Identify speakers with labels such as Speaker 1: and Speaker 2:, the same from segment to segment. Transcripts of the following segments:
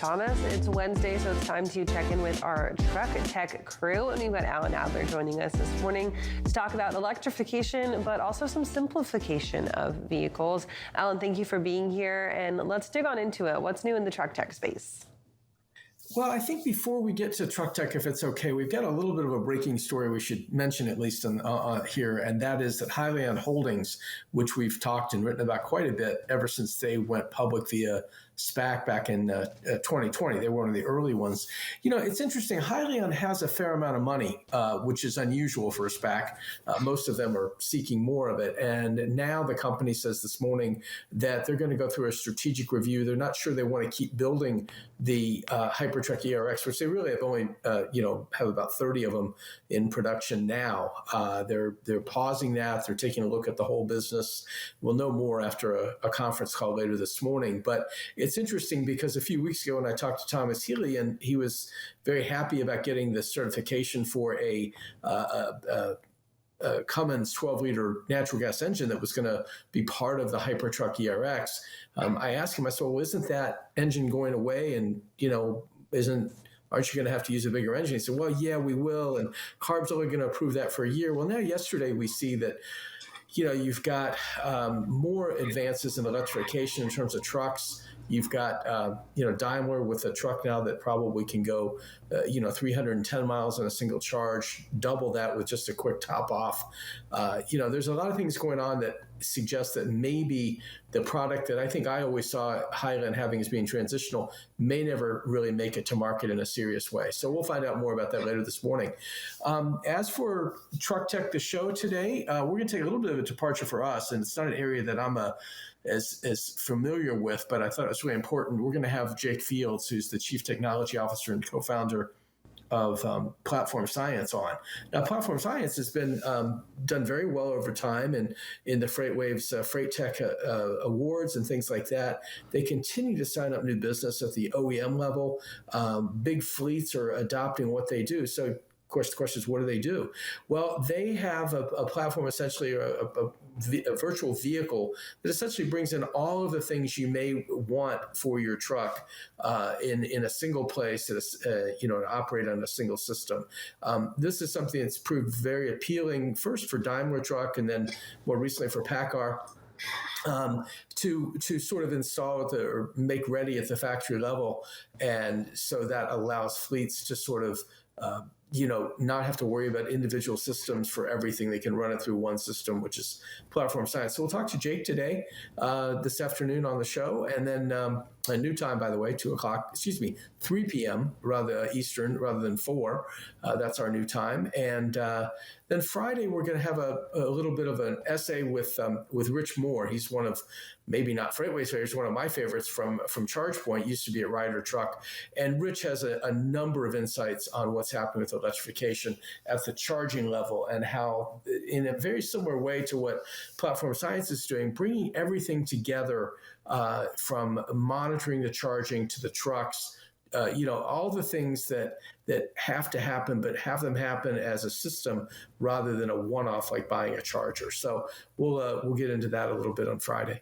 Speaker 1: Thomas. It's Wednesday, so it's time to check in with our truck tech crew. And we've got Alan Adler joining us this morning to talk about electrification, but also some simplification of vehicles. Alan, thank you for being here, and let's dig on into it. What's new in the truck tech space?
Speaker 2: Well, I think before we get to truck tech, if it's okay, we've got a little bit of a breaking story we should mention at least here, and that is that Hyliion Holdings, which we've talked and written about quite a bit ever since they went public via SPAC back in 2020. They were one of the early ones. You know, it's interesting. Hyliion has a fair amount of money, which is unusual for a SPAC. Most of them are seeking more of it. And now the company says this morning that they're going to go through a strategic review. They're not sure they want to keep building the Hypertruck ERX, which they really have only, have about 30 of them in production now. They're pausing that. They're taking a look at the whole business. We'll know more after a conference call later this morning. But it's interesting because a few weeks ago when I talked to Thomas Healy, and he was very happy about getting the certification for a Cummins 12-liter natural gas engine that was going to be part of the Hypertruck ERX. I asked him, I said, well, isn't that engine going away? And, aren't you going to have to use a bigger engine? He said, well, yeah, we will. And CARB's only going to approve that for a year. Well, now yesterday we see that you've got more advances in electrification in terms of trucks. You've got, Daimler with a truck now that probably can go, 310 miles on a single charge, double that with just a quick top off. There's a lot of things going on that suggest that maybe the product that I think I always saw Hyliion having as being transitional may never really make it to market in a serious way. So we'll find out more about that later this morning. As for Truck Tech, the show today, we're going to take a little bit of a departure for us, and it's not an area that I'm as familiar with, but I thought it was really important. We're going to have Jake Fields, who's the Chief Technology Officer and co-founder of Platform Science on. Now, Platform Science has been done very well over time, and in the FreightWaves Freight Tech Awards and things like that. They continue to sign up new business at the OEM level. Big fleets are adopting what they do. So, of course, the question is, what do they do? Well, they have a platform, essentially a virtual vehicle that essentially brings in all of the things you may want for your truck in a single place to operate on a single system. This is something that's proved very appealing, first for Daimler Truck and then more recently for PACCAR. To sort of install it or make ready at the factory level. And so that allows fleets to sort of not have to worry about individual systems for everything. They can run it through one system, which is Platform Science. So we'll talk to Jake today, this afternoon on the show. And then a new time, by the way, 3 p.m. Eastern rather than 4. That's our new time. And then Friday, we're going to have a little bit of an essay with Rich Moore. He's one of, maybe not FreightWaves favorites, one of my favorites from ChargePoint, used to be at Ryder Truck. And Rich has a number of insights on what's happening with electrification at the charging level and how, in a very similar way to what Platform Science is doing, bringing everything together from monitoring the charging to the trucks, all the things that have to happen, but have them happen as a system rather than a one-off like buying a charger. So we'll get into that a little bit on Friday.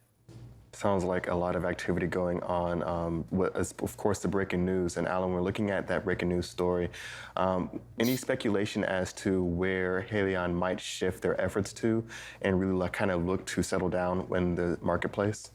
Speaker 3: Sounds like a lot of activity going on. Of course, the breaking news. And Alan, we're looking at that breaking news story. Any speculation as to where Hyliion might shift their efforts to and really kind of look to settle down in the marketplace?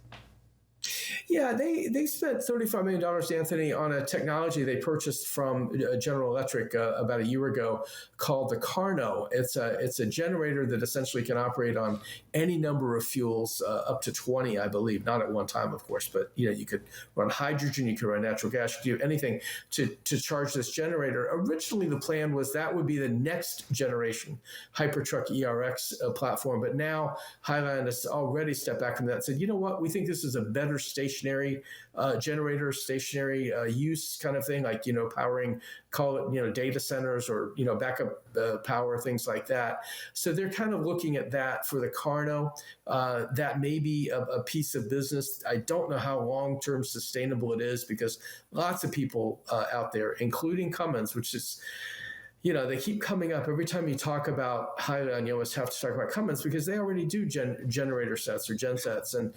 Speaker 2: Yeah, they spent $35 million, Anthony, on a technology they purchased from General Electric about a year ago called the Carno. It's a generator that essentially can operate on any number of fuels, up to 20, I believe, not at one time, of course, but you could run hydrogen, you could run natural gas, you could do anything to charge this generator. Originally, the plan was that would be the next generation Hypertruck ERX platform, but now Hyliion has already stepped back from that and said, you know what, we think this is a better stationary generator, stationary use kind of thing, like, powering, call it, data centers or, backup power, things like that. So they're kind of looking at that for the Carno. That may be a piece of business. I don't know how long-term sustainable it is because lots of people out there, including Cummins, which is, they keep coming up. Every time you talk about Hyliion, you always have to talk about Cummins because they already do generator sets or gen sets. And,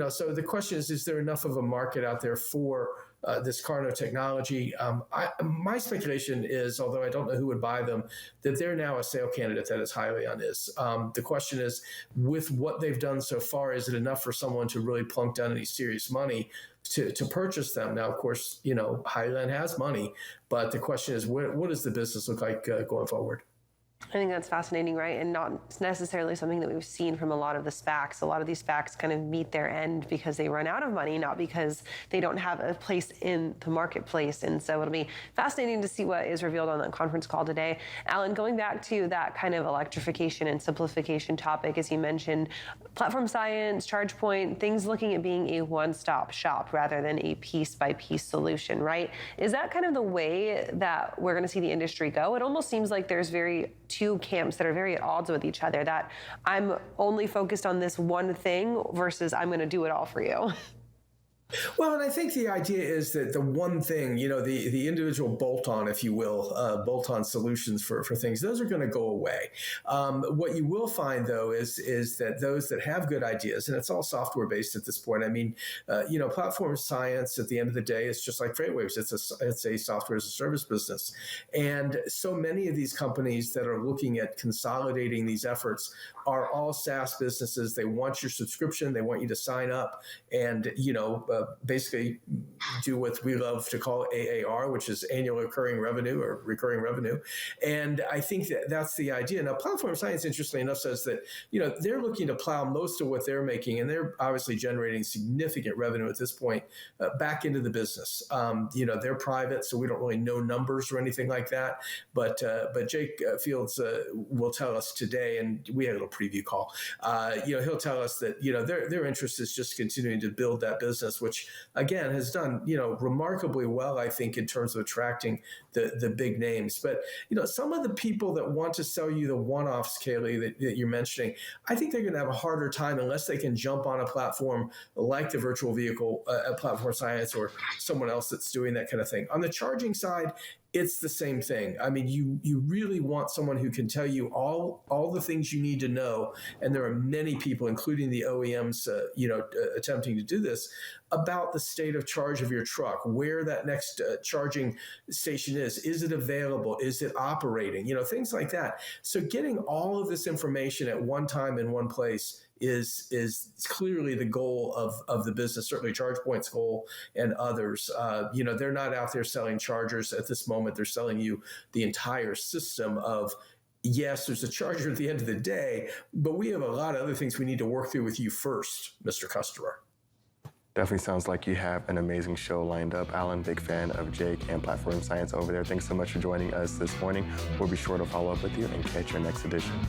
Speaker 2: so the question is there enough of a market out there for this Carno technology. My speculation is, although I don't know who would buy them, that they're now a sale candidate that is highly on this. The question is, with what they've done so far, is it enough for someone to really plunk down any serious money to purchase them? Now, of course, Highland has money, but the question is, what does the business look like going forward?
Speaker 1: I think that's fascinating, right? And not necessarily something that we've seen from a lot of the SPACs. A lot of these SPACs kind of meet their end because they run out of money, not because they don't have a place in the marketplace. And so it'll be fascinating to see what is revealed on that conference call today. Alan, going back to that kind of electrification and simplification topic, as you mentioned, platform science, ChargePoint, things looking at being a one-stop shop rather than a piece-by-piece solution, right? Is that kind of the way that we're going to see the industry go? It almost seems like there's two camps that are very at odds with each other, that I'm only focused on this one thing versus I'm going to do it all for you.
Speaker 2: Well, and I think the idea is that the one thing, the individual bolt-on, if you will, bolt-on solutions for things, those are going to go away. What you will find, though, is that those that have good ideas, and it's all software-based at this point. I mean, platform science at the end of the day is just like FreightWaves. It's a software as a service business. And so many of these companies that are looking at consolidating these efforts are all SaaS businesses. They want your subscription. They want you to sign up and, basically do what we love to call AAR, which is annual recurring revenue or recurring revenue. And I think that that's the idea. Now, platform science, interestingly enough, says that, they're looking to plow most of what they're making, and they're obviously generating significant revenue at this point back into the business. They're private, so we don't really know numbers or anything like that. But Jake Fields will tell us today, and we had a little preview call. He'll tell us that their interest is just continuing to build that business, which again has done remarkably well, I think, in terms of attracting the big names. But some of the people that want to sell you the one-offs, Kaylee, that you're mentioning, I think they're going to have a harder time unless they can jump on a platform like the virtual vehicle, platform science, or someone else that's doing that kind of thing. On the charging side, it's the same thing. I mean, you really want someone who can tell you all the things you need to know, and there are many people, including the OEMs, attempting to do this, about the state of charge of your truck, where that next charging station is it available, is it operating, things like that. So getting all of this information at one time in one place is clearly the goal of the business, certainly ChargePoint's goal and others. They're not out there selling chargers at this moment. They're selling you the entire system of, yes, there's a charger at the end of the day, but we have a lot of other things we need to work through with you first, Mr. Customer.
Speaker 3: Definitely sounds like you have an amazing show lined up. Alan, big fan of Jake and Platform Science over there. Thanks so much for joining us this morning. We'll be sure to follow up with you and catch your next edition.